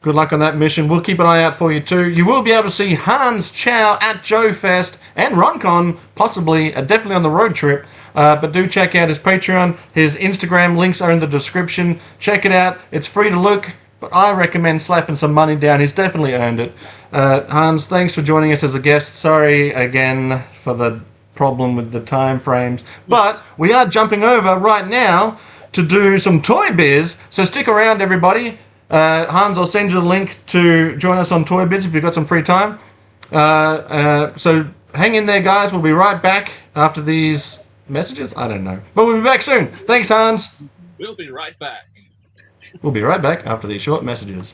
good luck on that mission. We'll keep an eye out for you too. You will be able to see Hans Chow at Joe Fest and RonCon, possibly, definitely on the road trip. But do check out his Patreon. His Instagram links are in the description. Check it out. It's free to look, but I recommend slapping some money down. He's definitely earned it. Hans, thanks for joining us as a guest. Sorry again for the problem with the time frames, but we are jumping over right now to do some Toy Biz. So stick around, everybody. Hans, I'll send you the link to join us on Toy Biz if you've got some free time. So hang in there, guys. We'll be right back after these messages. I don't know, but we'll be back soon. Thanks, Hans. We'll be right back. We'll be right back after these short messages.